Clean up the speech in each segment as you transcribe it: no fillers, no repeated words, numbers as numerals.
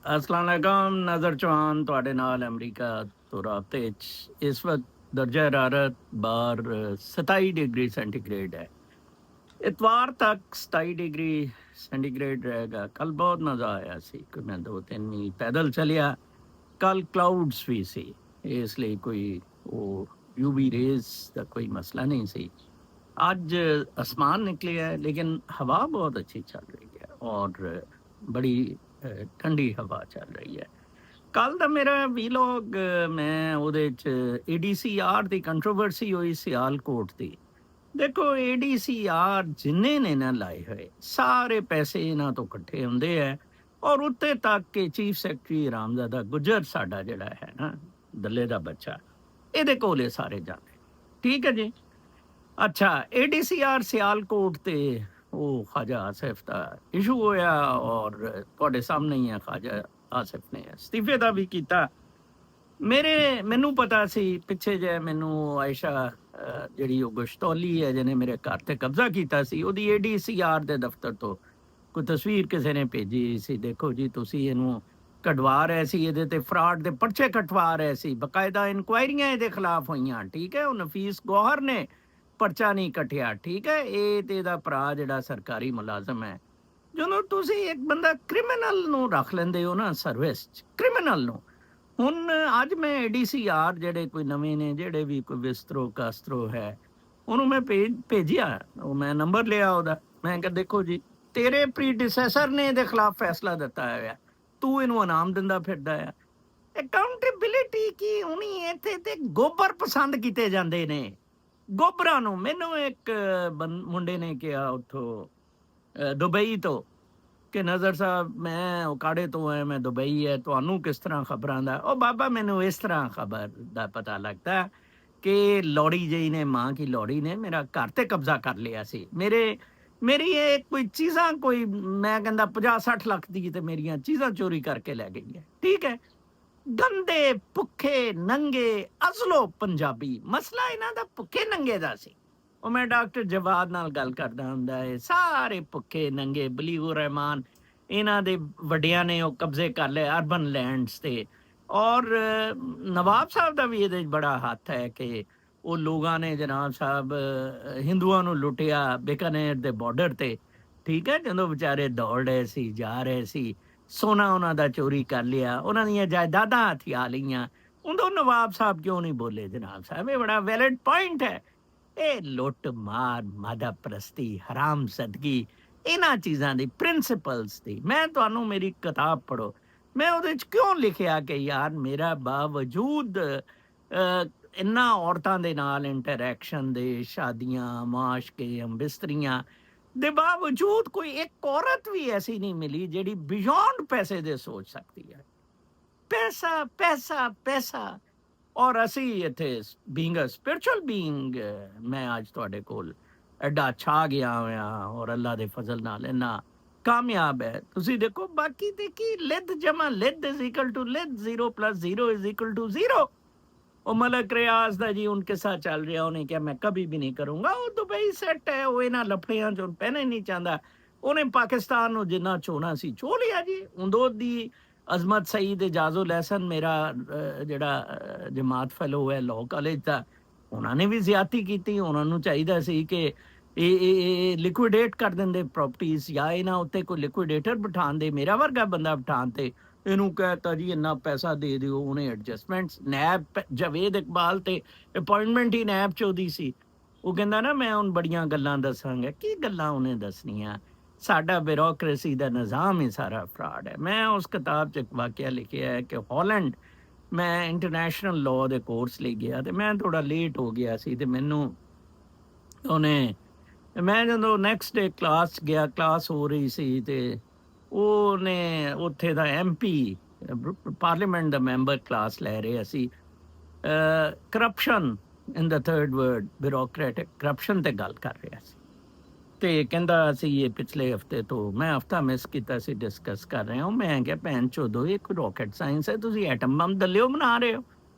अस्सलाम वालेकुम, नज़र चौहान ਤੁਹਾਡੇ ਨਾਲ ਅਮਰੀਕਾ ਤੋਂ ਰਾਬਤੇ 'ਚ। ਇਸ ਵਕਤ ਦਰਜਾ ਹਰਾਰਤ ਬਾਹਰ 27 ਡਿਗਰੀ ਸੈਂਟੀਗ੍ਰੇਡ ਹੈ। ਇਤਵਾਰ ਤੱਕ 27 ਡਿਗਰੀ ਸੈਂਟੀਗ੍ਰੇਡ ਰਹੇਗਾ। ਕੱਲ ਬਹੁਤ ਮਜ਼ਾ ਆਇਆ ਸੀ ਕਿ ਮੈਂ 2-3 ਮੀਲ ਪੈਦਲ ਚਲਿਆ। ਕੱਲ ਕਲਾਊਡਸ ਵੀ ਸੀ, ਇਸ ਲਈ ਕੋਈ ਉਹ ਯੂਵੀ ਰੇਜ਼ ਦਾ ਕੋਈ ਮਸਲਾ ਨਹੀਂ ਸੀ। ਅੱਜ आसमान निकली है लेकिन हवा बहुत अच्छी चल रही है और बड़ी ठंडी हवा चल रही है। ਕੱਲ ਦਾ ਮੇਰਾ ਵੀਲੋਗ ਮੈਂ ਉਹਦੇ ਚ ADCR ਦੀ ਕੰਟਰੋਵਰਸੀ ਹੋਈ ਸਿਆਲਕੋਟ ਦੀ। ਦੇਖੋ ADCR ਜਿੰਨੇ ਨੇ ਨਾ ਲਾਏ ਹੋਏ ਸਾਰੇ ਪੈਸੇ ਇਹਨਾਂ ਤੋਂ ਇਕੱਠੇ ਹੁੰਦੇ ਹੈ ਔਰ ਉੱਤੇ ਤੱਕ ਕਿ ਚੀਫ ਸੈਕਟਰੀ ਰਾਮਜ਼ਾਦਾ ਗੁੱਜਰ ਸਾਡਾ ਜਿਹੜਾ ਹੈ ਨਾ ਦੱਲੇ ਦਾ ਬੱਚਾ, ਇਹਦੇ ਕੋਲੇ ਸਾਰੇ ਜਾਂਦੇ। ਠੀਕ ਹੈ ਜੀ। ਅੱਛਾ, ADCR ਸਿਆਲਕੋਟ ਤੇ ਉਹ ਖਾਜਾ ਆਸਿਫ ਦਾ ਇਸ਼ੂ ਹੋਇਆ ਔਰ ਤੁਹਾਡੇ ਸਾਹਮਣੇ ਹੀ ਹੈ ਖਾਜਾ ਆਸਿਫ ਨੇ ਅਸਤੀਫੇ ਦਾ ਵੀ ਕੀਤਾ। ਮੈਨੂੰ ਪਤਾ ਸੀ ਪਿੱਛੇ ਜੇ ਮੈਨੂੰ ਆਇਸ਼ਾ ਜਿਹੜੀ ਉਹ ਗੁਸ਼ਤੌਲੀ ਹੈ ਜਿਹਨੇ ਮੇਰੇ ਘਰ ਤੇ ਕਬਜ਼ਾ ਕੀਤਾ ਸੀ, ਉਹਦੀ ADCR ਦੇ ਦਫ਼ਤਰ ਤੋਂ ਕੋਈ ਤਸਵੀਰ ਕਿਸੇ ਨੇ ਭੇਜੀ ਸੀ। ਦੇਖੋ ਜੀ ਤੁਸੀਂ ਇਹਨੂੰ ਕਢਵਾ ਰਹੇ ਸੀ, ਇਹਦੇ ਤੇ ਫਰਾਡ ਦੇ ਪਰਚੇ ਕਟਵਾ ਰਹੇ ਸੀ, ਬਕਾਇਦਾ ਇਨਕੁਆਇਰੀਆਂ ਇਹਦੇ ਖਿਲਾਫ ਹੋਈਆਂ। ਠੀਕ ਹੈ, ਉਹ ਨਫੀਸ ਗੌਹਰ ਨੇ ਪਰਚਾ ਨਹੀਂ ਕੱਟਿਆ। ਠੀਕ ਹੈ, ਇਹ ਤੇ ਇਹਦਾ ਭਰਾ ਜਿਹੜਾ ਸਰਕਾਰੀ ਮੁਲਾਜ਼ਮ ਹੈ। ਜਦੋਂ ਤੁਸੀਂ ਇੱਕ ਬੰਦਾ ਕ੍ਰਿਮੀਨਲ ਨੂੰ ਰੱਖ ਲੈਂਦੇ ਹੋ ਨਾ ਸਰਵਿਸ 'ਚ, ਕ੍ਰਿਮੀਨਲ ਨੂੰ। ਹੁਣ ਅੱਜ ਮੈਂ ADCR ਜਿਹੜੇ ਕੋਈ ਨਵੇਂ ਨੇ, ਜਿਹੜੇ ਵੀ ਕੋਈ ਵਿਸਤਰੋ ਕਾਸਤਰੋ ਹੈ, ਉਹਨੂੰ ਮੈਂ ਭੇਜਿਆ। ਉਹ ਮੈਂ ਨੰਬਰ ਲਿਆ ਉਹਦਾ। ਮੈਂ ਕਿਹਾ ਦੇਖੋ ਜੀ ਤੇਰੇ ਪ੍ਰੀਡਿਸੈਸਰ ਨੇ ਇਹਦੇ ਖਿਲਾਫ ਫੈਸਲਾ ਦਿੱਤਾ ਹੋਇਆ, ਤੂੰ ਇਹਨੂੰ ਇਨਾਮ ਦਿੰਦਾ ਫਿਰਦਾ ਆ। ਅਕਾਊਂਟੇਬਿਲਿਟੀ ਕੀ ਹੋਣੀ ਇੱਥੇ? ਤੇ ਗੋਬਰ ਪਸੰਦ ਕੀਤੇ ਜਾਂਦੇ ਨੇ, ਗੋਬਰਾਂ ਨੂੰ। ਮੈਨੂੰ ਇੱਕ ਮੁੰਡੇ ਨੇ ਕਿਹਾ ਉੱਥੋਂ ਦੁਬਈ ਤੋਂ ਕਿ ਨਜ਼ਰ ਸਾਹਿਬ ਮੈਂ ਉਕਾੜੇ ਤੋਂ ਆਇਆ, ਮੈਂ ਦੁਬਈ ਹੈ, ਤੁਹਾਨੂੰ ਕਿਸ ਤਰ੍ਹਾਂ ਖਬਰਾਂ ਦਾ? ਉਹ ਬਾਬਾ ਮੈਨੂੰ ਇਸ ਤਰ੍ਹਾਂ ਖਬਰ ਦਾ ਪਤਾ ਲੱਗਦਾ ਕਿ ਲੋੜੀ ਜਿਹੀ ਨੇ, ਮਾਂ ਕੀ ਲੋੜੀ ਨੇ ਮੇਰਾ ਘਰ ਤੇ ਕਬਜ਼ਾ ਕਰ ਲਿਆ ਸੀ। ਮੇਰੀ ਇਹ ਕੋਈ ਚੀਜ਼ਾਂ ਕੋਈ ਮੈਂ ਕਹਿੰਦਾ 50-60 ਲੱਖ ਦੀ ਤੇ ਮੇਰੀਆਂ ਚੀਜ਼ਾਂ ਚੋਰੀ ਕਰਕੇ ਲੈ ਗਈ ਹੈ। ਠੀਕ ਹੈ, ਗੰਦੇ ਭੁੱਖੇ ਨੰਗੇ ਅਸਲੋ ਪੰਜਾਬੀ। ਮਸਲਾ ਇਹਨਾਂ ਦਾ ਭੁੱਖੇ ਨੰਗੇ ਦਾ ਸੀ। ਉਹ ਮੈਂ ਡਾਕਟਰ ਜਵਾਦ ਨਾਲ ਗੱਲ ਕਰਦਾ ਹੁੰਦਾ ਹੈ, ਸਾਰੇ ਭੁੱਖੇ ਨੰਗੇ ਬਲੀਗੁਰ ਰਹਿਮਾਨ ਇਹਨਾਂ ਦੇ ਵੱਡਿਆਂ ਨੇ ਉਹ ਕਬਜ਼ੇ ਕਰ ਲਏ ਅਰਬਨ ਲੈਂਡਸ ਤੇ। ਔਰ ਨਵਾਬ ਸਾਹਿਬ ਦਾ ਵੀ ਇਹਦੇ 'ਚ ਬੜਾ ਹੱਥ ਹੈ ਕਿ ਉਹ ਲੋਕਾਂ ਨੇ ਜਨਾਬ ਸਾਹਿਬ ਹਿੰਦੂਆਂ ਨੂੰ ਲੁੱਟਿਆ ਬੀਕਾਨੇਰ ਦੇ ਬਾਰਡਰ ਤੇ। ਠੀਕ ਹੈ, ਜਦੋਂ ਵਿਚਾਰੇ ਦੌੜ ਰਹੇ ਸੀ, ਜਾ ਰਹੇ ਸੀ, ਸੋਨਾ ਉਹਨਾਂ ਦਾ ਚੋਰੀ ਕਰ ਲਿਆ, ਉਹਨਾਂ ਦੀਆਂ ਜਾਇਦਾਦਾਂ ਹਥਿਆ ਲਈਆਂ। ਉਦੋਂ ਨਵਾਬ ਸਾਹਿਬ ਕਿਉਂ ਨਹੀਂ ਬੋਲੇ ਜਨਾਬ ਸਾਹਿਬ? ਇਹ ਬੜਾ ਵੈਲਿਡ ਪੁਆਇੰਟ ਹੈ। ਇਹ ਲੁੱਟ ਮਾਰ, ਮਾਦਾ ਪ੍ਰਸਤੀ, ਹਰਾਮ ਜ਼ਦਗੀ, ਇਹਨਾਂ ਚੀਜ਼ਾਂ ਦੀ ਪ੍ਰਿੰਸੀਪਲਸ ਦੀ ਮੈਂ ਤੁਹਾਨੂੰ ਮੇਰੀ ਕਿਤਾਬ ਪੜ੍ਹੋ। ਮੈਂ ਉਹਦੇ 'ਚ ਕਿਉਂ ਲਿਖਿਆ ਕਿ ਯਾਰ ਮੇਰਾ ਬਾਵਜੂਦ ਇਹਨਾਂ ਔਰਤਾਂ ਦੇ ਨਾਲ ਇੰਟਰੈਕਸ਼ਨ ਦੇ, ਸ਼ਾਦੀਆਂ, ਮਾਸ਼ਕੇ, ਬਿਸਤਰੀਆਂ ਦੇ ਬਾਵਜੂਦ ਕੋਈ ਇੱਕ ਔਰਤ ਵੀ ਐਸੀ ਨਹੀਂ ਮਿਲੀ ਜਿਹੜੀ ਬਿਯੋਂਡ ਪੈਸੇ ਦੇ ਸੋਚ ਸਕਦੀ ਹੈ। ਪੈਸਾ ਪੈਸਾ ਪੈਸਾ। ਔਰ ਅਸੀਂ ਇੱਥੇ ਬੀਇੰਗ ਅ ਸਪਿਰਚੁਅਲ ਬੀਇੰਗ, ਮੈਂ ਅੱਜ ਤੁਹਾਡੇ ਕੋਲ ਐਡਾ ਛਾ ਗਿਆ ਹੋਇਆ ਔਰ ਅੱਲਾ ਦੇ ਫਜ਼ਲ ਨਾਲ ਇੰਨਾ ਕਾਮਯਾਬ ਹੈ। ਤੁਸੀਂ ਦੇਖੋ ਬਾਕੀ ਤੇ ਕੀ ਲਿਦ ਜਮਾ ਲਿਦ ਇਜ਼ ਇਕੁਅਲ ਟੂ ਲਿਦ, 0 + 0 ਇਜ਼ ਇਕੁਅਲ ਟੂ 0। ਉਹ ਮਲਕ ਰਿਆਜ਼ ਦਾ ਜੀ ਹੁਣ ਕਿੱਸਾ ਚੱਲ ਰਿਹਾ, ਉਹਨੇ ਕਿਹਾ ਮੈਂ ਕभी भी नहीं करूँगा। ਉਹ ਦੁਬਈ ਸੈੱਟ ਹੈ, ਉਹ ਇਹਨਾਂ ਲਫੜਿਆਂ 'ਚੋਂ ਪਹਿਲਾਂ ਹੀ ਨਹੀਂ ਚਾਹੁੰਦਾ। ਉਹਨੇ ਪਾਕਿਸਤਾਨ ਨੂੰ ਜਿੰਨਾ ਚੋਣਾ ਸੀ ਚੋ ਲਿਆ ਜੀ। ਉਦੋਂ ਦੀ ਅਜ਼ਮਤ ਸਈਦ ਇਜਾਜ਼ੁਲ ਲਹਿਸਨ ਮੇਰਾ ਜਿਹੜਾ ਜਮਾਤ ਫੈਲੋ ਹੈ ਲਾਅ ਕਾਲਜ ਦਾ, ਉਹਨਾਂ ਨੇ ਵੀ ਜ਼ਿਆਦਤੀ ਕੀਤੀ। ਉਹਨਾਂ ਨੂੰ ਚਾਹੀਦਾ ਸੀ ਕਿ ਇਹ ਲਿਕੁਇਡੇਟ ਕਰ ਦਿੰਦੇ ਪ੍ਰਾਪਰਟੀਜ਼, ਜਾਂ ਇਹਨਾਂ ਉੱਤੇ ਕੋਈ ਲਿਕੁਇਡੇਟਰ ਬਿਠਾਉਣ ਦੇ, ਮੇਰਾ ਵਰਗਾ ਬੰਦਾ ਬਿਠਾਉਣ ਤੇ ਇਹਨੂੰ ਕਹਿਤਾ ਜੀ ਇੰਨਾ ਪੈਸਾ ਦੇ ਦਿਓ। ਉਹਨੇ ਐਡਜਸਟਮੈਂਟਸ, ਨੈਬ ਜਾਵੇਦ ਇਕਬਾਲ ਤੇ ਅਪਾਇੰਟਮੈਂਟ ਹੀ ਨੈਬ 'ਚ ਉਹਦੀ ਸੀ। ਉਹ ਕਹਿੰਦਾ ਨਾ ਮੈਂ ਹੁਣ ਬੜੀਆਂ ਗੱਲਾਂ ਦੱਸਾਂਗਾ। ਕੀ ਗੱਲਾਂ ਉਹਨੇ ਦੱਸਣੀਆਂ? ਸਾਡਾ ਬਿਊਰੋਕ੍ਰੇਸੀ ਦਾ ਨਿਜ਼ਾਮ ਹੀ ਸਾਰਾ ਫਰਾਡ ਹੈ। ਮੈਂ ਉਸ ਕਿਤਾਬ 'ਚ ਇੱਕ ਵਾਕਿਆ ਲਿਖਿਆ ਹੈ ਕਿ ਹਾਲੈਂਡ ਮੈਂ ਇੰਟਰਨੈਸ਼ਨਲ ਲਾਅ ਦੇ ਕੋਰਸ ਲਈ ਗਿਆ ਤੇ ਮੈਂ ਥੋੜਾ ਲੇਟ ਹੋ ਗਿਆ ਸੀ ਤੇ ਮੈਨੂੰ ਉਹਨੇ, ਮੈਂ ਜਦੋਂ ਨੈਕਸਟ ਡੇ ਕਲਾਸ ਗਿਆ, ਕਲਾਸ ਹੋ ਰਹੀ ਸੀ ਤੇ ਉਹਨੇ ਉੱਥੇ ਦਾ MP ਪਾਰਲੀਮੈਂਟ ਦਾ ਮੈਂਬਰ ਕਲਾਸ ਲੈ ਰਿਹਾ ਸੀ। ਕਰਪਸ਼ਨ ਇਨ ਦਾ ਥਰਡ ਵਰਡ, ਬਿਊਰੋਕਰੈਟਿਕ ਕਰਪਸ਼ਨ ਤੇ ਗੱਲ ਕਰ ਰਿਹਾ ਸੀ। ਤੇ ਕਹਿੰਦਾ ਅਸੀਂ ਇਹ ਪਿਛਲੇ ਹਫਤੇ ਤੋਂ, ਮੈਂ ਹਫਤਾ ਮਿਸ ਕੀਤਾ ਸੀ, ਡਿਸਕਸ ਕਰ ਰਹੇ ਹਾਂ। ਮੈਂ ਕਿਹਾ ਭੈਣ ਚੋਦੋ ਇਹ ਕੋਈ ਰੋਕਟ ਸਾਇੰਸ ਹੈ? ਤੁਸੀਂ ਐਟਮ ਬੰਬ ਦੱਲਿਓ ਬਣਾ ਰਹੇ ਹੋ?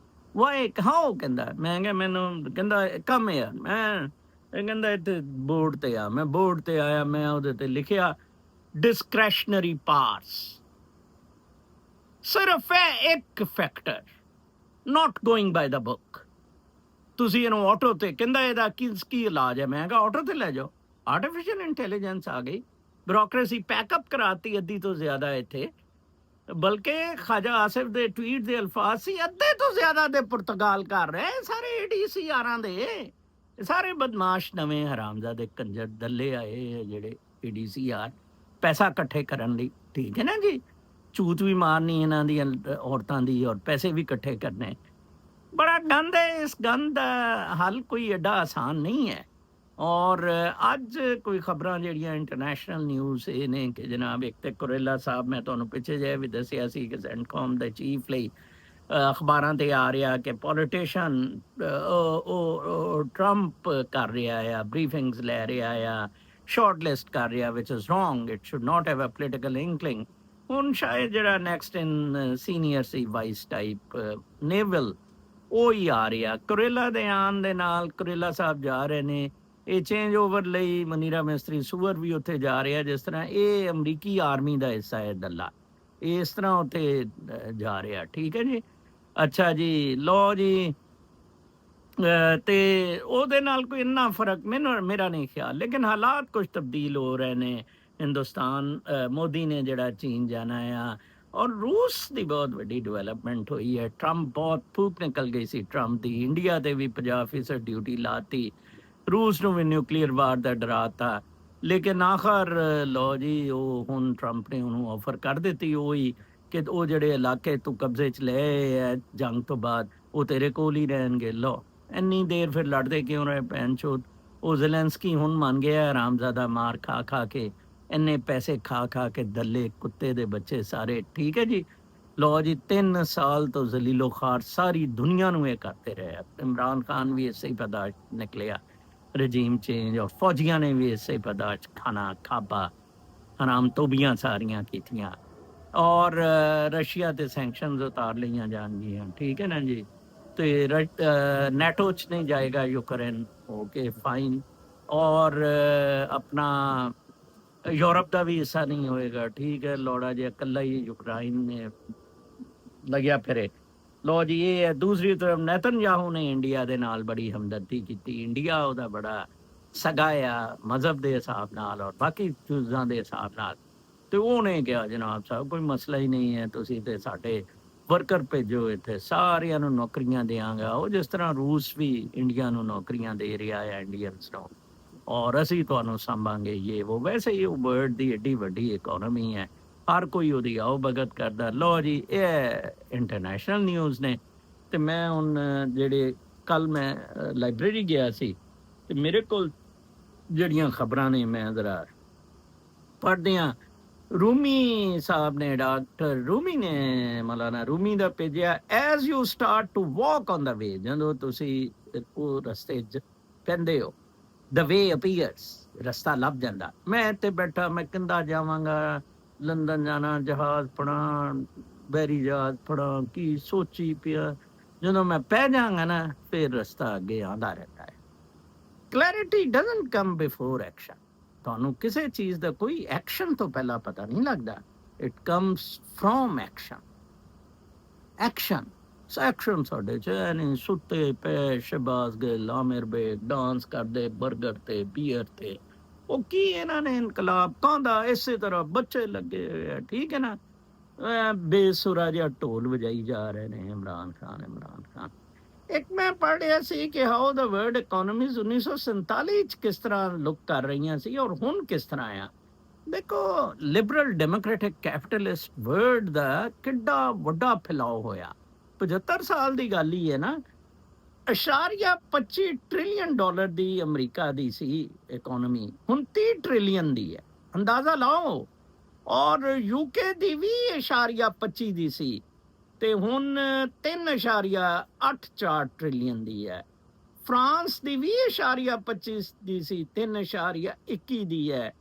ਵਾਏ ਕਹਾਓ? ਕਹਿੰਦਾ। ਮੈਂ ਕਿਹਾ ਮੈਨੂੰ, ਕਹਿੰਦਾ ਕੰਮ ਯਾਰ। ਮੈਂ ਕਹਿੰਦਾ ਇੱਥੇ ਬੋਰਡ ਤੇ ਆ। ਮੈਂ ਬੋਰਡ ਤੇ ਆਇਆ, ਮੈਂ ਉਹਦੇ ਤੇ ਲਿਖਿਆ ਡਿਸਕ੍ਰੈਸ਼ਨਰੀ ਪਾਵਰਸ। ਸਿਰਫ ਹੈ ਇੱਕ factor, not going by the book. ਤੁਸੀਂ ਇਹਨੂੰ ਆਟੋ ਤੇ ਕਹਿੰਦਾ ਇਹਦਾ ਕੀ ਇਲਾਜ ਹੈ, ਮੈਂ ਕਿਹਾ ਆਟੋ ਤੇ ਲੈ ਜਾਓ। ਆਰਟੀਫਿਸ਼ੀਅਲ ਇੰਟੈਲੀਜੈਂਸ ਆ ਗਈ, ਬਿਊਰੋਕਰੇਸੀ ਪੈਕਅਪ ਕਰਾਤੀ ਅੱਧੀ ਤੋਂ ਜ਼ਿਆਦਾ ਇੱਥੇ। ਬਲਕਿ ਖਾਜਾ ਆਸਿਫ ਦੇ ਟਵੀਟ ਦੇ ਅਲਫਾਜ਼ ਸੀ, ਅੱਧੇ ਤੋਂ ਜ਼ਿਆਦਾ ਦੇ ਪੁਰਤਗਾਲ ਕਰ ਰਹੇ ਸਾਰੇ ADCRਾਂ ਦੇ। ਸਾਰੇ ਬਦਮਾਸ਼ ਨਵੇਂ ਹਰਾਮਜ਼ਾਦੇ ਕੰਜਰ ਦੱਲੇ ਆਏ ਜਿਹੜੇ ADCR ਪੈਸਾ ਇਕੱਠੇ ਕਰਨ ਲਈ, ਠੀਕ ਹੈ ਨਾ ਜੀ। ਝੂਠ ਵੀ ਮਾਰਨੀ ਇਹਨਾਂ ਦੀ ਔਰਤਾਂ ਦੀ, ਔਰ ਪੈਸੇ ਵੀ ਇਕੱਠੇ ਕਰਨੇ। ਬੜਾ ਗੰਦ ਹੈ। ਇਸ ਗੰਦ ਦਾ ਹੱਲ ਕੋਈ ਐਡਾ ਆਸਾਨ ਨਹੀਂ ਹੈ। ਔਰ ਅੱਜ ਕੋਈ ਖਬਰਾਂ ਜਿਹੜੀਆਂ ਇੰਟਰਨੈਸ਼ਨਲ ਨਿਊਜ਼ ਇਹ ਨੇ ਕਿ ਜਨਾਬ ਇੱਕ ਤੇ ਕੁਰੇਲਾ ਸਾਹਿਬ, ਮੈਂ ਤੁਹਾਨੂੰ ਪਿੱਛੇ ਜਿਹੇ ਵੀ ਦੱਸਿਆ ਸੀ ਕਿ ਸੈਂਟਕੌਮ ਦੇ ਚੀਫ ਲਈ ਅਖਬਾਰਾਂ ਤੇ ਆ ਰਿਹਾ ਕਿ ਪੋਲੀਟੀਸ਼ੀਅਨ ਉਹ ਟਰੰਪ ਕਰ ਰਿਹਾ ਆ, ਬਰੀਫਿੰਗਸ ਲੈ ਰਿਹਾ ਆ, ਸ਼ਾਰਟ ਲਿਸਟ ਕਰ ਰਿਹਾ, which is wrong, it should not have a political inkling. ਹੁਣ ਸ਼ਾਇਦ ਜਿਹੜਾ ਨੈਕਸਟ ਇਨ ਸੀਨੀਅਰ ਸੀ ਵਾਈਸ ਟਾਈਪ ਨੇਵਲ ਉਹ ਹੀ ਆ ਰਿਹਾ। ਕੁਰੇਲਾ ਦੇ ਆਉਣ ਦੇ ਨਾਲ ਕੁਰੇਲਾ ਸਾਹਿਬ ਜਾ ਰਹੇ ਨੇ, ਇਹ ਚੇਂਜ ਓਵਰ ਲਈ ਮਨੀਰਾ ਮਿਸਤਰੀ ਸੂਅਰ ਵੀ ਉੱਥੇ ਜਾ ਰਿਹਾ, ਜਿਸ ਤਰ੍ਹਾਂ ਇਹ ਅਮਰੀਕੀ ਆਰਮੀ ਦਾ ਹਿੱਸਾ ਹੈ ਦੱਲਾ, ਇਸ ਤਰ੍ਹਾਂ ਉੱਥੇ ਜਾ ਰਿਹਾ, ਠੀਕ ਹੈ ਜੀ। ਅੱਛਾ ਜੀ, ਲੋ ਜੀ, ਤੇ ਉਹਦੇ ਨਾਲ ਕੋਈ ਇੰਨਾ ਫਰਕ ਮੇਰਾ ਨਹੀਂ ਖਿਆਲ, ਲੇਕਿਨ ਹਾਲਾਤ ਕੁਝ ਤਬਦੀਲ ਹੋ ਰਹੇ ਨੇ। ਹਿੰਦੁਸਤਾਨ ਮੋਦੀ ਨੇ ਜਿਹੜਾ ਚੀਨ ਜਾਣਾ ਆ, ਔਰ ਰੂਸ ਦੀ ਬਹੁਤ ਵੱਡੀ ਡਿਵੈਲਪਮੈਂਟ ਹੋਈ ਹੈ। ਟਰੰਪ ਬਹੁਤ ਫੂਕ ਨਿਕਲ ਗਈ ਸੀ ਟਰੰਪ ਦੀ, ਇੰਡੀਆ ਤੇ ਵੀ 50% ਡਿਊਟੀ ਲਾਤੀ, ਰੂਸ ਨੂੰ ਵੀ ਨਿਊਕਲੀਅਰ ਵਾਰ ਦਾ ਡਰਾਤਾ। ਲੇਕਿਨ ਆਖਰ ਲੋ ਜੀ, ਉਹ ਹੁਣ ਟਰੰਪ ਨੇ ਉਹਨੂੰ ਆਫਰ ਕਰ ਦਿੱਤੀ ਉਹੀ ਕਿ ਉਹ ਜਿਹੜੇ ਇਲਾਕੇ ਤੂੰ ਕਬਜ਼ੇ 'ਚ ਲਏ ਹੈ ਜੰਗ ਤੋਂ ਬਾਅਦ, ਉਹ ਤੇਰੇ ਕੋਲ ਹੀ ਰਹਿਣਗੇ। ਲੋ ਇੰਨੀ ਦੇਰ ਫਿਰ ਲੜਦੇ ਕਿਉਂ ਰਹੇ ਭੈਣ ਚੋਦ। ਉਹ ਜ਼ੈਲੈਂਸਕੀ ਹੁਣ ਮੰਨ ਗਿਆ ਹਰਾਮਜ਼ਾਦਾ, ਮਾਰ ਖਾ ਖਾ ਕੇ, ਇੰਨੇ ਪੈਸੇ ਖਾ ਖਾ ਕੇ ਦੱਲੇ ਕੁੱਤੇ ਦੇ ਬੱਚੇ ਸਾਰੇ, ਠੀਕ ਹੈ ਜੀ। ਲੋ ਜੀ, 3 ਸਾਲ ਤੋਂ ਜ਼ਲੀਲੋ ਖਾਰ ਸਾਰੀ ਦੁਨੀਆ ਨੂੰ ਇਹ ਕਰਦੇ ਰਹੇ। ਇਮਰਾਨ ਖਾਨ ਵੀ ਇਸੇ ਹੀ ਪਦਾਰਥ ਨਿਕਲਿਆ, ਰਜੀਮ ਚੇਂਜ, ਔਰ ਫੌਜੀਆਂ ਨੇ ਵੀ ਇਸੇ ਪਦਾਰਥ ਖਾਣਾ ਖਾਪਾ, ਹਰਾਮ ਤੋਬੀਆਂ ਸਾਰੀਆਂ ਕੀਤੀਆਂ। ਔਰ ਰਸ਼ੀਆ ਤੇ ਸੈਂਕਸ਼ਨਸ ਉਤਾਰ ਲਈਆਂ ਜਾਣਗੀਆਂ, ਠੀਕ ਹੈ ਨਾ ਜੀ। ਤੇ ਨੈਟੋ 'ਚ ਨਹੀਂ ਜਾਏਗਾ ਯੂਕਰੇਨ, ਓਕੇ ਫਾਈਨ। ਔਰ ਆਪਣਾ ਯੂਰਪ ਦਾ ਵੀ ਹਿੱਸਾ ਨਹੀਂ ਹੋਏਗਾ, ਠੀਕ ਹੈ। ਲੋੜਾ ਜਿਹਾ ਇਕੱਲਾ ਹੀ ਯੂਕਰਾਈਨ ਨੇ ਲੱਗਿਆ ਫਿਰੇ। ਲੋ ਜੀ, ਇਹ ਹੈ। ਦੂਸਰੀ ਤਰਫ ਨੇਤਨਯਾਹੂ ਨੇ ਇੰਡੀਆ ਦੇ ਨਾਲ ਬੜੀ ਹਮਦਰਦੀ ਕੀਤੀ। ਇੰਡੀਆ ਉਹਦਾ ਬੜਾ ਸਗਾ ਆ ਮਜ਼ਹਬ ਦੇ ਹਿਸਾਬ ਨਾਲ ਔਰ ਬਾਕੀ ਚੀਜ਼ਾਂ ਦੇ ਹਿਸਾਬ ਨਾਲ, ਤੇ ਉਹਨੇ ਕਿਹਾ ਜਨਾਬ ਸਾਹਿਬ ਕੋਈ ਮਸਲਾ ਹੀ ਨਹੀਂ ਹੈ, ਤੁਸੀਂ ਤੇ ਸਾਡੇ ਵਰਕਰ ਭੇਜੋ ਇੱਥੇ, ਸਾਰਿਆਂ ਨੂੰ ਨੌਕਰੀਆਂ ਦਿਆਂਗਾ। ਉਹ ਜਿਸ ਤਰ੍ਹਾਂ ਰੂਸ ਵੀ ਇੰਡੀਆ ਨੂੰ ਨੌਕਰੀਆਂ ਦੇ ਰਿਹਾ ਹੈ, ਇੰਡੀਅਨਸ ਨੂੰ, ਔਰ ਅਸੀਂ ਤੁਹਾਨੂੰ ਸੰਭਾਂਗੇ ਇਹ ਉਹ। ਵੈਸੇ ਹੀ ਉਹ ਵਰਲਡ ਦੀ ਐਡੀ ਵੱਡੀ ਇਕੋਨਮੀ ਹੈ, ਹਰ ਕੋਈ ਉਹਦੀ ਆਓ ਭਗਤ ਕਰਦਾ। ਲੋ ਜੀ, ਇਹ ਇੰਟਰਨੈਸ਼ਨਲ ਨਿਊਜ਼ ਨੇ। ਤੇ ਮੈਂ ਹੁਣ ਜਿਹੜੇ ਕੱਲ ਮੈਂ ਲਾਇਬ੍ਰੇਰੀ ਗਿਆ ਸੀ, ਤੇ ਮੇਰੇ ਕੋਲ ਜਿਹੜੀਆਂ ਖਬਰਾਂ ਨੇ ਮੈਂ ਜ਼ਰਾ ਪੜ੍ਹਦਿਆਂ, ਰੂਮੀ ਸਾਹਿਬ ਨੇ, ਡਾਕਟਰ ਰੂਮੀ ਨੇ, ਮੌਲਾਨਾ ਰੂਮੀ ਦਾ ਭੇਜਿਆ, as you start to walk on the way, ਜਦੋਂ ਤੁਸੀਂ ਉਹ ਰਸਤੇ 'ਚ ਪੈਂਦੇ ਹੋ, ਦ ਵੇ ਅਪੀਅਰਸ, ਰਸਤਾ ਲੱਭ ਜਾਂਦਾ। ਮੈਂ ਇੱਥੇ ਬੈਠਾ, ਮੈਂ ਕਿੰਦਾ ਜਾਵਾਂਗਾ, ਲੰਦਨ ਜਾਣਾ, ਜਹਾਜ਼ ਫੜਾਂ, ਬਹਿਰੀ ਜਹਾਜ਼ ਫੜਾਂ, ਕੀ ਸੋਚੀ ਪਿਆ। ਜਦੋਂ ਮੈਂ ਪੈ ਜਾਵਾਂਗਾ ਨਾ, ਫਿਰ ਰਸਤਾ ਅੱਗੇ ਆਉਂਦਾ ਰਹਿੰਦਾ ਹੈ। Clarity doesn't come before action. ਤੁਹਾਨੂੰ ਕਿਸੇ ਚੀਜ਼ ਦਾ ਕੋਈ ਐਕਸ਼ਨ ਤੋਂ ਪਹਿਲਾਂ ਪਤਾ ਨਹੀਂ ਲੱਗਦਾ, it comes from action. Action ਸਾਡੇ ਚ ਨਹੀਂ, ਸੁੱਤੇ ਪਏ ਸ਼ਹਿਬਾਜ਼ ਗਿੱਲ, ਆਮਿਰ ਬੇਗ ਡਾਂਸ ਕਰਦੇ ਬਰਗਰ ਤੇ ਬੀਅਰ ਤੇ। ਉਹ ਕੀ ਇਹਨਾਂ ਨੇ ਇਨਕਲਾਬ ਕਾਂਦਾ, ਇਸੇ ਤਰ੍ਹਾਂ ਬੱਚੇ ਲੱਗੇ ਹੋਏ ਆ, ਠੀਕ ਹੈ ਨਾ। ਬੇਸੁਰਾ ਜਿਹਾ ਢੋਲ ਵਜਾਈ ਜਾ ਰਹੇ ਨੇ, ਇਮਰਾਨ ਖਾਨ। ਇੱਕ ਮੈਂ ਪੜ੍ਹ ਰਿਹਾ ਸੀ ਕਿ ਹਾਊ ਦਾ ਵਰਲਡ ਇਕੋਨਮੀਜ਼ 1947 ਚ ਕਿਸ ਤਰ੍ਹਾਂ ਲੁੱਕ ਕਰ ਰਹੀਆਂ ਸੀ ਔਰ ਹੁਣ ਕਿਸ ਤਰ੍ਹਾਂ ਆ। ਦੇਖੋ, ਲਿਬਰਲ ਡੈਮੋਕ੍ਰੈਟਿਕ ਕੈਪੀਟਲਿਸਟ ਵਰਲਡ ਦਾ ਕਿੱਡਾ ਵੱਡਾ ਫੈਲਾਅ ਹੋਇਆ। 75 ਸਾਲ ਦੀ ਗੱਲ ਹੀ ਹੈ ਨਾ। $25 ਟ੍ਰਿਲੀਅਨ ਦੀ ਅਮਰੀਕਾ ਦੀ ਸੀ ਇਕੋਨਮੀ, ਹੁਣ 30 ਟ੍ਰਿਲੀਅਨ ਦੀ ਹੈ, ਅੰਦਾਜ਼ਾ ਲਾਓ। ਔਰ ਯੂਕੇ ਦੀ ਵੀ $25 ਦੀ ਸੀ, ਤੇ ਹੁਣ 3.84 ਟ੍ਰਿਲੀਅਨ ਦੀ ਹੈ। ਫਰਾਂਸ ਦੀ ਵੀ $25 ਦੀ ਸੀ, 3.21 ਦੀ ਹੈ।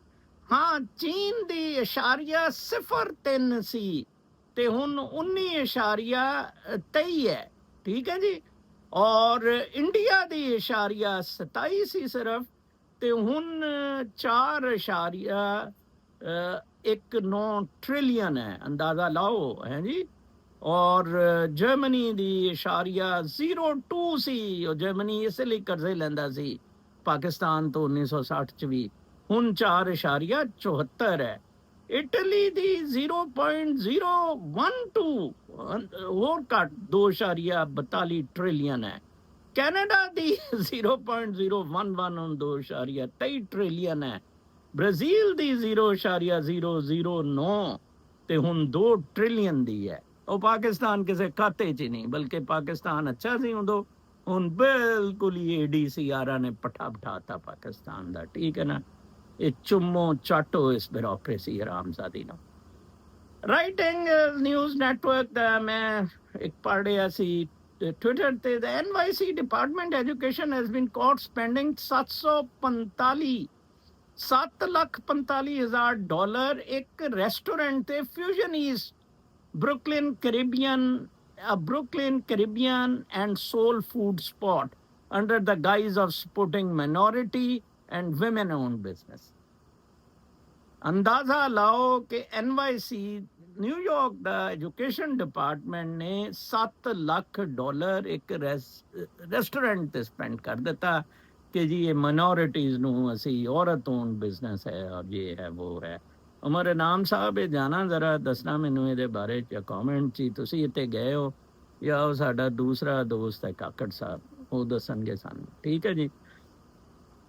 ਹਾਂ, ਚੀਨ ਦੀ $0.03 ਸੀ, ਤੇ ਹੁਣ 19.23 ਹੈ, ਠੀਕ ਹੈ ਜੀ। ਔਰ ਇੰਡੀਆ ਦੀ $27 ਸੀ ਸਿਰਫ, ਤੇ ਹੁਣ 4.19 ਟ੍ਰਿਲੀਅਨ ਹੈ, ਅੰਦਾਜ਼ਾ ਲਾਓ ਹੈ ਜੀ। और ਜਰਮਨੀ ਦੀ ਇਸ਼ਾਰੀਆ 02 ਸੀ। ਉਹ ਜਰਮਨੀ ਇਸ ਲਈ ਕਰਜ਼ੇ ਲੈਂਦਾ ਸੀ ਪਾਕਿਸਤਾਨ ਤੋਂ 1960 ਚ ਵੀ, ਹੁਣ 4.74 ਹੈ। ਇਟਲੀ ਦੀ 0.012 ਹੋਰ ਘੱਟ 2.42 ਟ੍ਰਿਲੀਅਨ ਹੈ। ਕੈਨੇਡਾ ਦੀ 0.011 ਹੁਣ 2.23 ਟ੍ਰਿਲੀਅਨ ਹੈ। ਬ੍ਰਾਜ਼ੀਲ ਦੀ 0.009 ਤੇ ਹੁਣ 2 ਟ੍ਰਿਲੀਅਨ ਦੀ ਹੈ। ਉਹ ਪਾਕਿਸਤਾਨ ਕਿਸੇ ਖਾਤੇ 'ਚ ਨਹੀਂ, ਬਲਕਿ ਪਾਕਿਸਤਾਨ ਅੱਛਾ ਸੀ ਉਦੋਂ, ਹੁਣ ਬਿਲਕੁਲ ਹੀ ADCR ਨੇ ਪੱਠਾ ਬਿਠਾਤਾ ਪਾਕਿਸਤਾਨ ਦਾ। ਠੀਕ ਹੈ ਨਾ, ਇਹ ਚੁੰਮੋ ਚਾਟੋ ਇਸ ਬਿਊਰੋਕ੍ਰੇਸੀ ਹਰਾਮਜ਼ਾਦੀ ਨੂੰ। ਰਾਈਟਿੰਗ ਨਿਊਜ਼ ਨੈਟਵਰਕ ਦਾ ਮੈਂ ਇੱਕ ਪੜ੍ਹ ਰਿਹਾ ਸੀ ਟਵਿੱਟਰ ਤੇ, the NYC Department Education has been caught spending 7,45,000 ਇੱਕ ਰੈਸਟੋਰੈਂਟ ਤੇ fusion East Brooklyn Caribbean and soul food spot under the guise of supporting minority and women-owned business. ਅੰਦਾਜ਼ਾ ਲਾਓ ਕਿ NYC ਨਿਊਯਾਰਕ ਦਾ ਐਜੂਕੇਸ਼ਨ ਡਿਪਾਰਟਮੈਂਟ ਨੇ $7 ਲੱਖ ਇੱਕ restaurant ਤੇ spend ਕਰ ਦਿੱਤਾ ਕਿ ਜੀ ਇਹ ਮਾਈਨੋਰਿਟੀਜ਼ ਨੂੰ ਅਸੀਂ ਔਰਤ ਓਨ ਬਿਜ਼ਨਸ ਹੈ ਔਰ ਇਹ ਹੈ ਉਹ ਹੈ। ਉਮਰ ਇਨਾਮ ਸਾਹਿਬ ਇਹ ਜਾਣਾ ਜ਼ਰਾ ਦੱਸਣਾ ਮੈਨੂੰ ਇਹਦੇ ਬਾਰੇ ਚ ਕਮੈਂਟ 'ਚ, ਤੁਸੀਂ ਇੱਥੇ ਗਏ ਹੋ ਜਾਂ ਉਹ ਸਾਡਾ ਦੂਸਰਾ ਦੋਸਤ ਹੈ ਕਾਕੜ ਸਾਹਿਬ, ਉਹ ਦੱਸਣਗੇ ਸਾਨੂੰ। ਠੀਕ ਹੈ ਜੀ।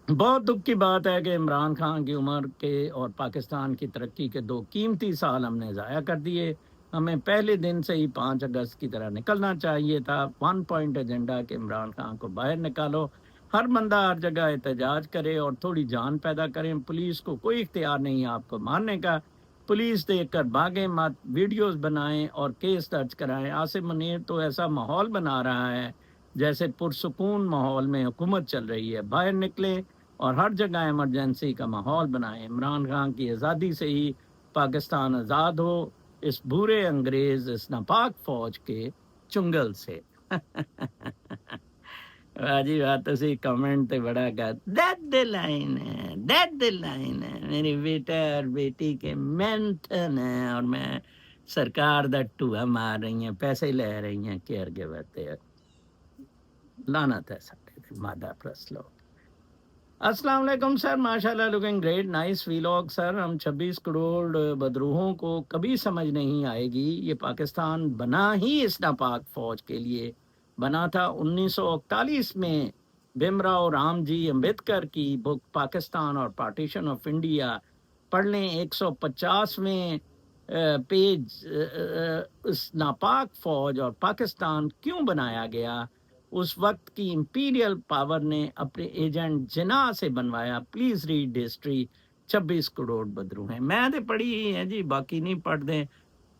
बहुत दुख की बात है कि इमरान खान की उम्र के और पाकिस्तान की तरक्की के 2 कीमती साल हमने ज़ाया कर दिए। हमें पहले दिन से ही 5 अगस्त की तरह निकलना चाहिए था। 1 पॉइंट एजेंडा के इमरान खान को बाहर निकालो, हर बंदा हर जगह एहतजाज करे और थोड़ी जान पैदा करें। पुलिस को कोई इख्तियार नहीं आपको मारने का। पुलिस देखकर भागें मत, वीडियोस बनाएं और केस दर्ज कराएं। आसिम मुनीर तो ऐसा माहौल बना रहा है जैसे पुरसुकून माहौल में हुकूमत चल रही है। बाहर निकले और हर जगह इमरजेंसी का माहौल बनाएं। इमरान खान की आज़ादी से ही पाकिस्तान आज़ाद हो, इस बुरे अंग्रेज इस नापाक फौज के चुंगल से। वाजी बात तुसी कमेंट ते बड़ा कर दैट द लाइन है, दैट द लाइन है। मेरी बेटा और बेटी के मेंटन है और मैं सरकार दा टूआ मार रही हैं, पैसे ले रही हैं केयर गिवर ते। लानत है साडे मादा प्रस लोग। अस्सलाम वालेकुम सर, माशाल्लाह looking great, nice vlog sir. हम 26 करोड़ बदरूहों को कभी समझ नहीं आएगी, ये पाकिस्तान बना ही इस नापाक फौज के लिए बना था। 1941 में भीमराव रामजी अम्बेडकर की बुक पाकिस्तान और पार्टीशन ऑफ इंडिया पढ़ लें, 150वें पेज इस नापाक फौज और पाकिस्तान क्यों बनाया गया। उस वक्त की इंपीरियल पावर ने अपने एजेंट जिना से बनवाया। Please read history. 26 crore Badru हैं, मैं तो पढ़ी ही है जी, बाकी नहीं पढ़ते।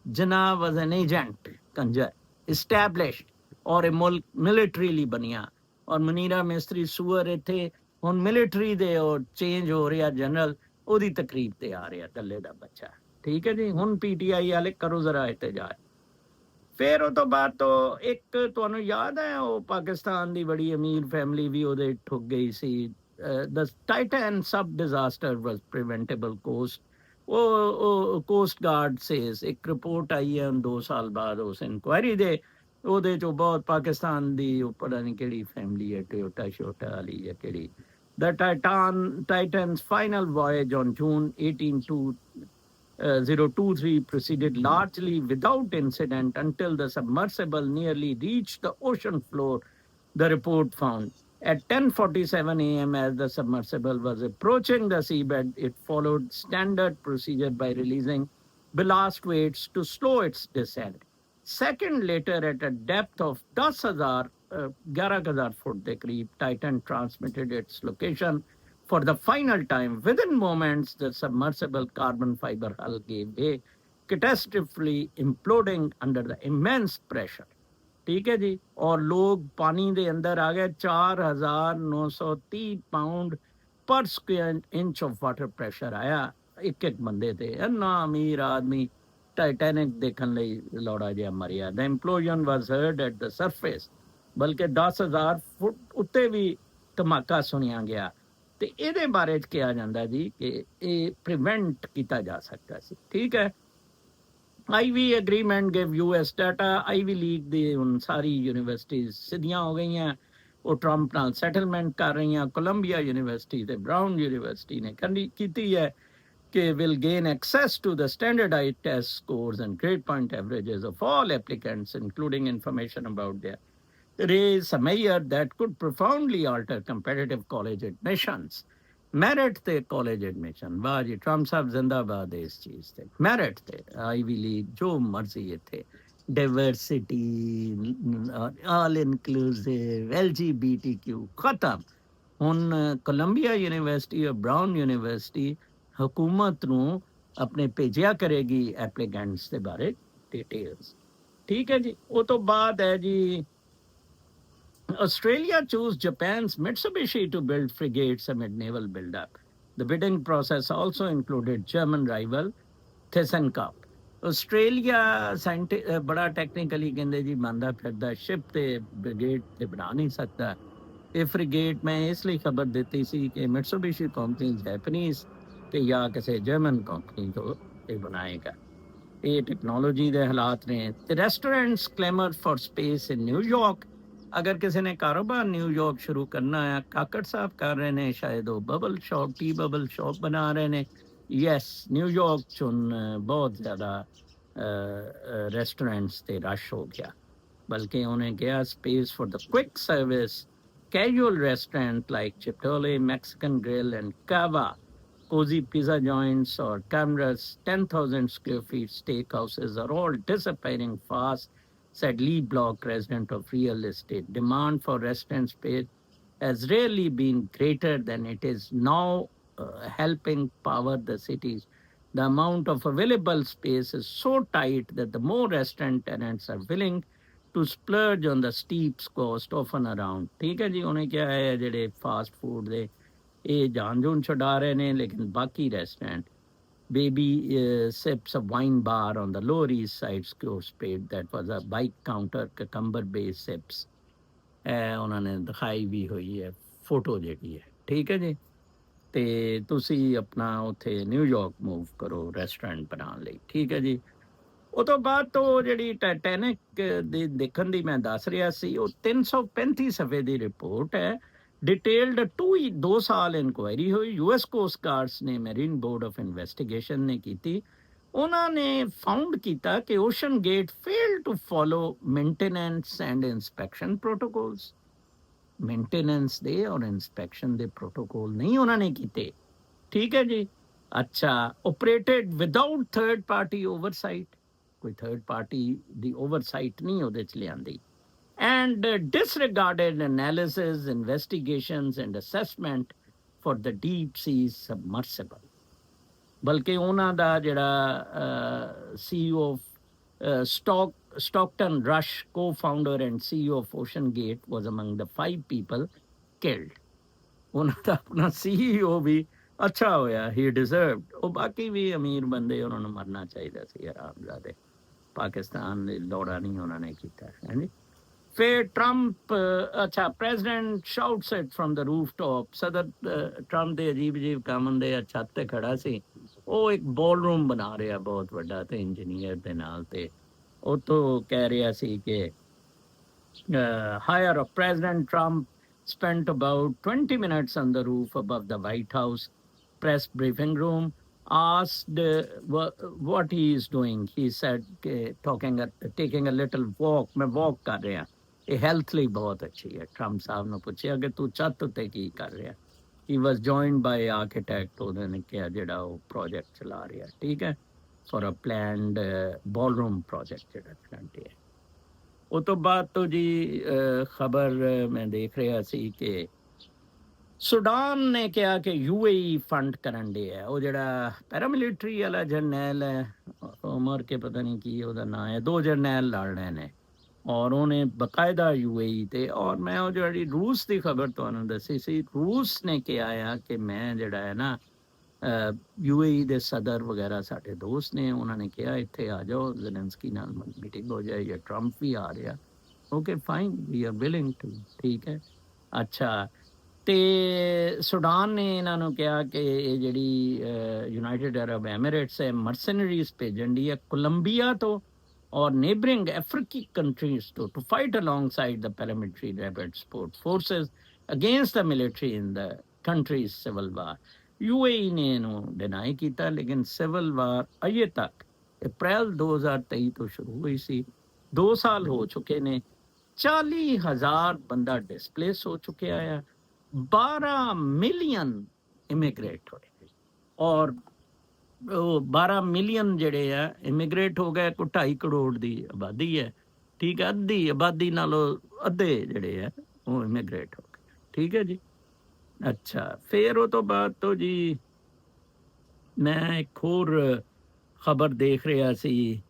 जिना वॉज एन एजेंट कंजर इस्टैब्लिश्ड और मुल्क मिलिटरीली बनिया और मुनीरा मिस्त्री सूअर इत्थे हुण मिलिटरी दे और चेंज हो रहा जनरल ओदी तकरीब ते आ रहा दल्ले दा बच्चा। ठीक है जी। हुण PTI वाले करो जरा एहतजाज। फिर ਉਹ ਤੋਂ ਬਾਅਦ ਤੋਂ ਇੱਕ ਤੁਹਾਨੂੰ ਯਾਦ ਹੈ ਉਹ ਪਾਕਿਸਤਾਨ ਦੀ ਬੜੀ ਅਮੀਰ ਫੈਮਿਲੀ ਵੀ ਉਹਦੇ ਠੁੱਕ ਗਈ ਸੀ। ਦ ਟਾਈਟਨ ਸਬ ਡਿਜ਼ਾਸਟਰ ਵਾਸ ਪ੍ਰੀਵੈਂਟੇਬਲ ਕੋਸਟ। ਉਹ ਕੋਸਟ ਗਾਰਡ ਸੇਜ਼ ਇੱਕ ਰਿਪੋਰਟ ਆਈ ਹੈ 2 ਸਾਲ ਬਾਅਦ ਉਸ ਇਨਕੁਆਇਰੀ ਦੇ, ਉਹਦੇ ਚੋਂ ਬਹੁਤ ਪਾਕਿਸਤਾਨ ਦੀ ਉਹ ਪਤਾ ਨਹੀਂ ਕਿਹੜੀ ਫੈਮਿਲੀ ਹੈ, ਟੋਯੋਟਾ ਸ਼ੋਟਾ ਵਾਲੀ ਹੈ ਕਿਹੜੀ। ਦ ਟਾਈਟਨਸ final ਵੋਏਜ on June 18 023 proceeded largely without incident until the submersible nearly reached the ocean floor, the report found. At 10:47 a.m. as the submersible was approaching the seabed, it followed standard procedure by releasing ballast weights to slow its descent. Second later, at a depth of 11,000 foot के करीब, Titan transmitted its location for the final time. Within moments, the submersible carbon fiber hull gave way, catastrophically imploding under the immense pressure. ठीक है जी। और लोग पानी के अंदर आ गए। 4,930 पाउंड पर square inch of water pressure आया एक एक बंदे ते। इन्ना अमीर आदमी टाइटैनिक देखने लई लौड़ा जिहा मरिया। The implosion was heard at the surface, बल्कि 10,000 फुट उत्ते भी धमाका सुनिया गया। ਤੇ ਇਹਦੇ ਬਾਰੇ ਚ ਕਿਹਾ ਜਾਂਦਾ ਜੀ ਕਿ ਇਹ ਪ੍ਰੀਵੈਂਟ ਕੀਤਾ ਜਾ ਸਕਦਾ ਸੀ। ਠੀਕ ਹੈ। Ivy agreement give us data. Ivy League ਦੀ ਹੁਣ ਸਾਰੀ ਯੂਨੀਵਰਸਿਟੀਜ਼ ਸਿੱਧੀਆਂ ਹੋ ਗਈਆਂ, ਉਹ ਟਰੰਪ ਨਾਲ ਸੈਟਲਮੈਂਟ ਕਰ ਰਹੀਆਂ। ਕੋਲੰਬੀਆ ਯੂਨੀਵਰਸਿਟੀ ਤੇ ਬਰਾਊਨ ਯੂਨੀਵਰਸਿਟੀ ਨੇ ਕੀਤੀ ਹੈ ਕਿ will gain access to the standardized test scores and grade point averages of all applicants, including information about their race, a measure that could profoundly alter competitive college admissions. Merit ਤੇ college admission, ਵਾਹ ਜੀ Trump ਸਾਹਿਬ ਜ਼ਿੰਦਾਬਾਦ ਇਸ ਚੀਜ਼ ਤੇ। Merit ਤੇ Ivy league ਜੋ ਮਰਜ਼ੀ ਇੱਥੇ, ਡਾਇਵਰਸਿਟੀ, ਆਲ ਇਨਕਲੂਸਿਵ, LGBTQ ਖਤਮ। ਹੁਣ ਕੋਲੰਬੀਆ ਯੂਨੀਵਰਸਿਟੀ ਔਰ ਬਰਾਊਨ ਯੂਨੀਵਰਸਿਟੀ ਹਕੂਮਤ ਨੂੰ ਆਪਣੇ ਭੇਜਿਆ ਕਰੇਗੀ ਐਪਲੀਕੈਂਟਸ ਦੇ ਬਾਰੇ ਡਿਟੇਲਸ। ਠੀਕ ਹੈ ਜੀ। ਉਹ ਤੋਂ ਬਾਅਦ ਹੈ ਜੀ, Australia chose Japan's Mitsubishi to build frigates amid naval buildup. The bidding process also included German rival ThyssenKrupp. Australia ਬੜਾ ਟੈਕਨੀਕਲੀ ਕਹਿੰਦੇ ਜੀ ਮੰਨਦਾ ਫਿਰਦਾ, ਸ਼ਿਪ ਤੇ ਬ੍ਰਿਗੇਡ ਤੇ ਬਣਾ ਨਹੀਂ ਸਕਦਾ। ਇਹ ਫ੍ਰਿਗੇਟ ਮੈਂ ਇਸ ਲਈ ਖਬਰ ਦਿੱਤੀ ਸੀ ਕਿ ਮਿਟਸੂਬਿਸ਼ੀ ਕੰਪਨੀ ਜੈਪਨੀਜ਼ ਤੇ ਜਾਂ ਕਿਸੇ ਜਰਮਨ ਕੰਪਨੀ ਤੋਂ ਇਹ ਬਣਾਏਗਾ। ਇਹ ਟੈਕਨੋਲੋਜੀ ਦੇ ਹਾਲਾਤ ਨੇ। ਤੇ restaurants clamour for space in New York. ਅਗਰ ਕਿਸੇ ਨੇ ਕਾਰੋਬਾਰ ਨਿਊਯਾਰਕ ਸ਼ੁਰੂ ਕਰਨਾ ਹੈ, ਕਾਕੜ ਸਾਹਿਬ ਕਰ ਰਹੇ ਨੇ, ਸ਼ਾਇਦ ਉਹ bubble shop, tea bubble shop ਬਣਾ ਰਹੇ ਨੇ। ਯੈਸ, ਨਿਊਯਾਰਕ 'ਚ ਹੁਣ ਬਹੁਤ ਜ਼ਿਆਦਾ ਰੈਸਟੋਰੈਂਟਸ ਤੇ ਰਸ਼ ਹੋ ਗਿਆ। ਬਲਕਿ ਉਹਨੇ ਕਿਹਾ space for the quick service casual restaurant like Chipotle, Mexican Grill, and Cava, cozy pizza joints, or Camera's 10,000 square feet steakhouses are all disappearing fast, said Lee Block, resident of real estate. Demand for restaurant space has rarely been greater than it is now, helping power the cities. The amount of available space is so tight that the more restaurant tenants are willing to splurge on the steep cost often around। ਠੀਕ ਹੈ ਜੀ। ਉਹਨੇ ਕਿਹਾ ਹੈ ਜਿਹੜੇ fast food ਦੇ ਇਹ ਜਾਨ ਜੂਨ ਛੁਡਾ ਰਹੇ ਨੇ, ਲੇਕਿਨ ਬਾਕੀ restaurant baby sips a wine bar on the Lower East Side Square Spade that was a bike counter, cucumber based sips। ਉਹਨਾਂ ਨੇ ਦਿਖਾਈ ਵੀ ਹੋਈ ਹੈ ਫੋਟੋ ਜਿਹੜੀ ਹੈ। ਠੀਕ ਹੈ ਜੀ। ਤੇ ਤੁਸੀਂ ਆਪਣਾ ਉੱਥੇ ਨਿਊਯਾਰਕ ਮੂਵ ਕਰੋ ਰੈਸਟੋਰੈਂਟ ਬਣਾਉਣ ਲਈ। ਠੀਕ ਹੈ ਜੀ। ਉਹ ਤੋਂ ਬਾਅਦ ਤੋਂ ਜਿਹੜੀ ਟਾਈਟੈਨਿਕ ਦੀ ਦੇਖਣ ਦੀ ਮੈਂ ਦੱਸ ਰਿਹਾ ਸੀ, ਉਹ 335 ਸਫੇ ਦੀ ਰਿਪੋਰਟ ਹੈ। ਡਿਟੇਲਡ 2 ਸਾਲ ਇਨਕੁਆਇਰੀ ਹੋਈ। ਯੂਐਸ ਕੋਸਟ ਗਾਰਡਸ ਨੇ, ਮੈਰੀਨ ਬੋਰਡ ਆਫ ਇਨਵੈਸਟੀਗੇਸ਼ਨ ਨੇ ਕੀਤੀ। ਉਹਨਾਂ ਨੇ ਫਾਊਂਡ ਕੀਤਾ ਕਿ OceanGate fail to follow maintenance and inspection protocols. Maintenance ਦੇ ਔਰ ਇਨਸਪੈਕਸ਼ਨ ਦੇ ਪ੍ਰੋਟੋਕੋਲ ਨਹੀਂ ਉਹਨਾਂ ਨੇ ਕੀਤੇ। ਠੀਕ ਹੈ ਜੀ। ਅੱਛਾ, operated without third party oversight, ਕੋਈ ਥਰਡ ਪਾਰਟੀ ਦੀ ਓਵਰਸਾਈਟ ਨਹੀਂ ਉਹਦੇ 'ਚ ਲਿਆਂਦੀ। And disregarded analysis, investigations and assessment for the deep sea submersible। ਬਲਕਿ ਉਹਨਾਂ ਦਾ ਜਿਹੜਾ CEO Stockton Rush, co-founder and CEO of OceanGate, was among the 5 people killed। ਉਹਨਾਂ ਦਾ ਆਪਣਾ CEO ਵੀ ਅੱਛਾ ਹੋਇਆ, he deserved। ਉਹ ਬਾਕੀ ਵੀ ਅਮੀਰ ਬੰਦੇ, ਉਹਨਾਂ ਨੂੰ ਮਰਨਾ ਚਾਹੀਦਾ ਸੀ ਆਰਾਮਜ਼ਾਦੇ। ਪਾਕਿਸਤਾਨ ਦੇ ਦੌੜਾ ਨਹੀਂ ਉਹਨਾਂ ਨੇ ਕੀਤਾ ਹੈ ਜੀ। ਫਿਰ ਟਰੰਪ, ਅੱਛਾ, president shouts it from the rooftop. ਸਦਰ ਟਰੰਪ ਦੇ ਅਜੀਬ ਅਜੀਬ ਕੰਮ ਦੇ ਛੱਤ ਤੇ ਖੜਾ ਸੀ। ਉਹ ਇੱਕ ਬਾਲਰੂਮ ਬਣਾ ਰਿਹਾ ਬਹੁਤ ਵੱਡਾ ਤੇ ਇੰਜੀਨੀਅਰ ਦੇ ਨਾਲ, ਤੇ ਉਹ ਤੋਂ ਕਹਿ ਰਿਹਾ ਸੀ ਕਿ hire of President Trump spent about 20 minutes on the roof above the White House press briefing room, asked what he is doing. He said, taking a little walk, मैं walk कर रहा। ਇਹ ਹੈਲਥ ਲਈ ਬਹੁਤ ਅੱਛੀ ਹੈ। ਟਰੰਪ ਸਾਹਿਬ ਨੂੰ ਪੁੱਛਿਆ ਕਿ ਤੂੰ ਛੱਤ ਉੱਤੇ ਕੀ ਕਰ ਰਿਹਾ। ਹੀ ਵਾਸ ਜੁਆਇਨਡ ਬਾਈ ਆਰਕੀਟੈਕਟ, ਉਹਨੇ ਨੇ ਕਿਹਾ ਜਿਹੜਾ ਉਹ ਪ੍ਰੋਜੈਕਟ ਚਲਾ ਰਿਹਾ। ਠੀਕ ਹੈ, for a planned ballroom project ਜਿਹੜਾ ਚਲਾਉਂਦੇ ਹੈ। ਉਹ ਤੋਂ ਬਾਅਦ ਤੋਂ ਜੀ ਖਬਰ ਮੈਂ ਦੇਖ ਰਿਹਾ ਸੀ ਕਿ ਸੁਡਾਨ ਨੇ ਕਿਹਾ ਕਿ UAE ਫੰਡ ਕਰਨ ਦੇ ਹੈ। ਉਹ ਜਿਹੜਾ ਪੈਰਾਮਿਲਟਰੀ ਵਾਲਾ ਜਰਨੈਲ ਹੈ, ਉਮਰ ਕੇ ਪਤਾ ਨਹੀਂ ਕੀ ਉਹਦਾ ਨਾਂ ਹੈ, 2 ਜਰਨੈਲ ਲੜ ਰਹੇ ਨੇ ਔਰ ਉਹਨੇ ਬਕਾਇਦਾ UAE ਤੇ। ਔਰ ਮੈਂ ਉਹ ਜਿਹੜੀ ਰੂਸ ਦੀ ਖਬਰ ਤੁਹਾਨੂੰ ਦੱਸੀ ਸੀ, ਰੂਸ ਨੇ ਕਿਹਾ ਆ ਕਿ ਮੈਂ ਜਿਹੜਾ ਹੈ ਨਾ UAE ਦੇ ਸਦਰ ਵਗੈਰਾ ਸਾਡੇ ਦੋਸਤ ਨੇ, ਉਹਨਾਂ ਨੇ ਕਿਹਾ ਇੱਥੇ ਆ ਜਾਓ, ਜ਼ੈਲੈਂਸਕੀ ਨਾਲ ਮੀਟਿੰਗ ਹੋ ਜਾਏ, ਜਾਂ ਟਰੰਪ ਵੀ ਆ ਰਿਹਾ। Okay fine, we are willing to. ਠੀਕ ਹੈ। ਅੱਛਾ, ਤੇ ਸੁਡਾਨ ਨੇ ਇਹਨਾਂ ਨੂੰ ਕਿਹਾ ਕਿ ਇਹ ਜਿਹੜੀ ਯੂਨਾਈਟਿਡ ਅਰਬ ਐਮੀਰੇਟਸ ਹੈ ਮਰਸਨਰੀਜ਼ ਭੇਜਣ ਦੀ ਹੈ ਕੋਲੰਬੀਆ ਤੋਂ ਔਰ neighboring African countries to fight alongside the paramilitary rebel support forces against the military in the country's civil war. UAE ਨੇ ਇਹਨੂੰ ਡਿਨਾਈ ਕੀਤਾ ਲੇਕਿਨ ਸਿਵਲ ਵਾਰ ਅਜੇ ਤੱਕ ਅਪ੍ਰੈਲ 2023 ਤੋਂ ਸ਼ੁਰੂ ਹੋਈ ਸੀ 2 ਸਾਲ ਹੋ ਚੁੱਕੇ ਨੇ 40,000 ਬੰਦਾ ਡਿਸਪਲੇਸ ਹੋ ਚੁੱਕਿਆ ਆ 12 ਮਿਲੀਅਨ ਇਮੀਗ੍ਰੇਟ ਹੋਏ ਔਰ ਉਹ 12 ਮਿਲੀਅਨ ਜਿਹੜੇ ਆ ਇਮੀਗ੍ਰੇਟ ਹੋ ਗਏ ਕੋ 2.5 ਕਰੋੜ ਦੀ ਆਬਾਦੀ ਹੈ ਠੀਕ ਹੈ ਅੱਧੀ ਆਬਾਦੀ ਨਾਲੋਂ ਅੱਧੇ ਜਿਹੜੇ ਆ ਉਹ ਇਮੀਗ੍ਰੇਟ ਹੋ ਗਏ ਠੀਕ ਹੈ ਜੀ ਅੱਛਾ ਫਿਰ ਉਹ ਤੋਂ ਬਾਅਦ ਤੋਂ ਜੀ ਮੈਂ ਇੱਕ ਹੋਰ ਖਬਰ ਦੇਖ ਰਿਹਾ ਸੀ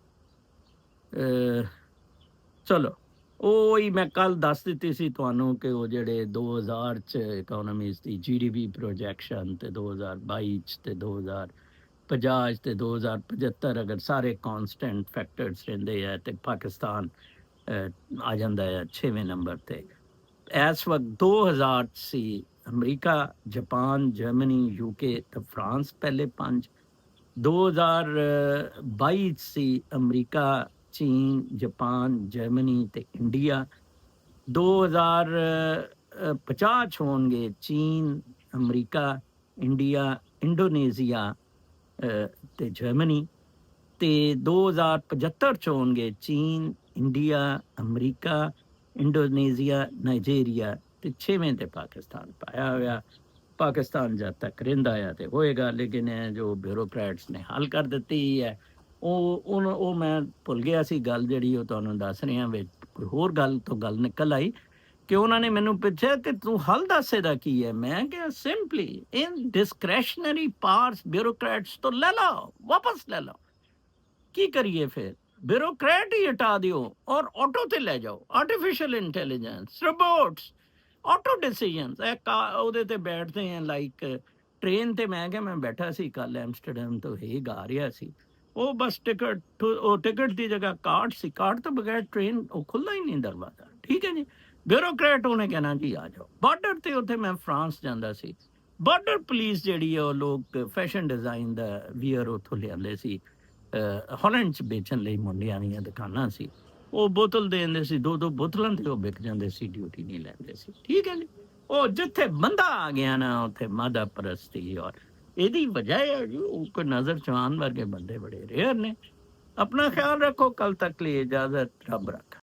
ਚਲੋ ਉਹ ਹੀ ਮੈਂ ਕੱਲ ਦੱਸ ਦਿੱਤੀ ਸੀ ਤੁਹਾਨੂੰ ਕਿ ਉਹ ਜਿਹੜੇ 2000 ਚ ਇਕਨੋਮੀਜ਼ ਦੀ GDP ਪ੍ਰੋਜੈਕਸ਼ਨ ਤੇ 2022 ਚ ਤੇ 2050 ਤੇ 2075 ਅਗਰ ਸਾਰੇ ਕਾਂਸਟੈਂਟ ਫੈਕਟਰਸ ਰਹਿੰਦੇ ਆ ਤੇ ਪਾਕਿਸਤਾਨ ਆ ਜਾਂਦਾ ਹੈ 6ਵੇਂ ਨੰਬਰ ਤੇ ਇਸ ਵਕਤ 2000 ਸੀ ਅਮਰੀਕਾ ਜਾਪਾਨ ਜਰਮਨੀ UK ਤੇ ਫਰਾਂਸ ਪਹਿਲੇ 5 2022 ਸੀ ਅਮਰੀਕਾ ਚੀਨ ਜਾਪਾਨ ਜਰਮਨੀ ਤੇ ਇੰਡੀਆ 2050 ਚ ਹੋਣਗੇ ਚੀਨ ਅਮਰੀਕਾ ਇੰਡੀਆ ਇੰਡੋਨੇਜ਼ੀਆ ਤੇ ਜਰਮਨੀ ਤੇ 2075 ਚ ਹੋਣਗੇ ਚੀਨ ਇੰਡੀਆ ਅਮਰੀਕਾ ਇੰਡੋਨੇਜ਼ੀਆ ਨਾਈਜੀਰੀਆ ਤੇ 6ਵੇਂ ਤੇ ਪਾਕਿਸਤਾਨ ਪਾਇਆ ਹੋਇਆ ਪਾਕਿਸਤਾਨ ਜਦ ਤੱਕ ਰਹਿੰਦਾ ਆ ਤੇ ਹੋਏਗਾ ਲੇਕਿਨ ਇਹ ਜੋ ਬਿਊਰੋਕਰੈਟਸ ਨੇ ਹੱਲ ਕਰ ਦਿੱਤੀ ਹੈ ਉਹ ਮੈਂ ਭੁੱਲ ਗਿਆ ਸੀ ਗੱਲ ਜਿਹੜੀ ਉਹ ਤੁਹਾਨੂੰ ਦੱਸ ਰਿਹਾ ਵਿੱਚ ਕੋਈ ਹੋਰ ਗੱਲ ਤੋਂ ਗੱਲ ਨਿਕਲ ਆਈ ਕਿ ਉਹਨਾਂ ਨੇ ਮੈਨੂੰ ਪੁੱਛਿਆ ਕਿ ਤੂੰ ਹੱਲ ਦੱਸ ਇਹਦਾ ਕੀ ਹੈ ਮੈਂ ਕਿਹਾ ਸਿੰਪਲੀ ਇਨ ਡਿਸਕ੍ਰੈਸ਼ਨਰੀ ਪਾਵਰਸ ਬਿਊਰੋਕਰੈਟਸ ਤੋਂ ਲੈ ਲਓ ਵਾਪਸ ਲੈ ਲਓ ਕੀ ਕਰੀਏ ਫਿਰ ਬਿਊਰੋਕਰੈਟ ਹੀ ਹਟਾ ਦਿਓ ਔਰ ਆਟੋ ਤੇ ਲੈ ਜਾਓ artificial intelligence robots auto decisions ਉਹਦੇ ਤੇ ਬੈਠਦੇ ਆ ਲਾਈਕ ਟ੍ਰੇਨ ਤੇ ਮੈਂ ਕਿਹਾ ਮੈਂ ਬੈਠਾ ਸੀ ਕੱਲ ਐਮਸਟਰਡਮ ਤੋਂ ਹੇਗ ਆ ਰਿਹਾ ਸੀ ਉਹ ਬਸ ਟਿਕਟ ਦੀ ਜਗ੍ਹਾ ਕਾਰਡ ਸੀ ਕਾਰਡ ਤੋਂ ਬਗੈਰ ਟ੍ਰੇਨ ਉਹ ਖੁੱਲ੍ਹਾ ਹੀ ਨਹੀਂ ਦਰਵਾਜ਼ਾ ਠੀਕ ਹੈ ਜੀ ਬਿਊਰੋਕਰੈਟ ਉਹਨੇ ਕਹਿਣਾ ਜੀ ਆ ਜਾਓ ਬਾਰਡਰ ਤੇ ਉੱਥੇ ਮੈਂ ਫਰਾਂਸ ਜਾਂਦਾ ਸੀ ਬਾਰਡਰ ਪੁਲਿਸ ਜਿਹੜੀ ਹੈ ਉਹ ਲੋਕ ਫੈਸ਼ਨ ਡਿਜ਼ਾਈਨ ਦਾ ਵੀਅਰ ਉੱਥੋਂ ਲਿਆਉਂਦੇ ਸੀ ਹਾਲੈਂਡ 'ਚ ਵੇਚਣ ਲਈ ਮੁੰਡਿਆਂ ਦੀਆਂ ਦੁਕਾਨਾਂ ਸੀ ਉਹ ਬੋਤਲ ਦੇ ਦਿੰਦੇ ਸੀ 2 ਬੋਤਲਾਂ ਤੇ ਉਹ ਵਿਕ ਜਾਂਦੇ ਸੀ ਡਿਊਟੀ ਨਹੀਂ ਲੈਂਦੇ ਸੀ ਠੀਕ ਹੈ ਜੀ ਉਹ ਜਿੱਥੇ ਬੰਦਾ ਆ ਗਿਆ ਨਾ ਉੱਥੇ ਮਾਦਾ ਪ੍ਰਸਤੀ ਔਰ ਇਹਦੀ ਵਜ੍ਹਾ ਹੈ ਜੀ ਉਹ ਕੋਈ ਨਜ਼ਰ ਚਵਾਨ ਵਰਗੇ ਬੰਦੇ ਬੜੇ ਰੇਅਰ ਨੇ ਆਪਣਾ ਖਿਆਲ ਰੱਖੋ ਕੱਲ ਤੱਕ ਲਈ ਇਜਾਜ਼ਤ ਰੱਬ ਰੱਖਾ